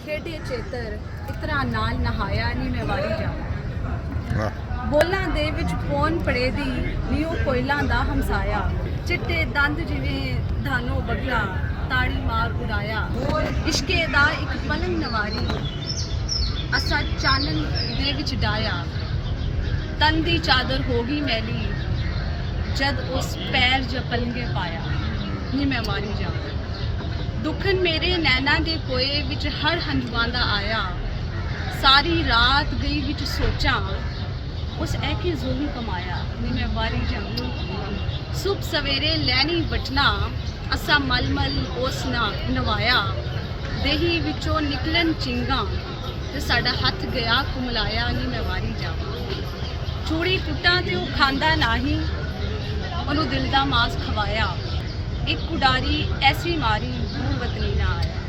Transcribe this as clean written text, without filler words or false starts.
खेडे चेतर इतरा नाल नहाया नी मैं वारी जावां। वाह ਬੋਲਾਂ ਦੇ ਵਿੱਚ ਪੌਣ ਪੜੇ ਦੀ ਨਿਉ ਕੋਇਲਾਂ ਦਾ ਹਮਸਾਇਆ। ਚਿੱਟੇ ਦੰਦ ਜਿਵੇਂ ਧਾਨੋ ਬਗਲਾ ਤਾੜੀ ਮਾਰ ਉਡਾਇਆ। ਇਸ਼ਕੇ ਦਾ ਇੱਕ ਪਲੰਗ ਨਵਾਰੀ ਅਸਾਂ ਚਾਨਣ ਦੇ ਵਿੱਚ ਡਾਇਆ। ਤਨ ਦੀ ਚਾਦਰ ਹੋ ਗਈ ਮੈਲੀ ਜਦ ਉਸ ਪੈਰ ਜ ਪਲੰਗੇ ਪਾਇਆ ਨੀ ਮੈਂ ਮਾਰੀ ਜਾਵਾਂ। ਦੁੱਖਨ ਮੇਰੇ ਨੈਣਾ ਦੇ ਕੋਏ ਵਿੱਚ ਹਰ ਹੰਝੂਆਂ ਦਾ ਆਇਆ। ਸਾਰੀ ਰਾਤ ਗਈ ਵਿੱਚ ਸੋਚਾਂ उस ऐके जुल्म कमाया नी मैं वारी जाऊं। सुबह सवेरे लैनी बटना असा मल मल ओसना नवाया। देही विचों निकलन चिंगा ते साडा हथ गया कुमलाया नी मैं वारी जावां। चूड़ी कुट्टा ते वो खांदा नाही ओनू दिल दा मांस खवाया। एक कुडारी ऐसी मारी दूर वतनी ना आया।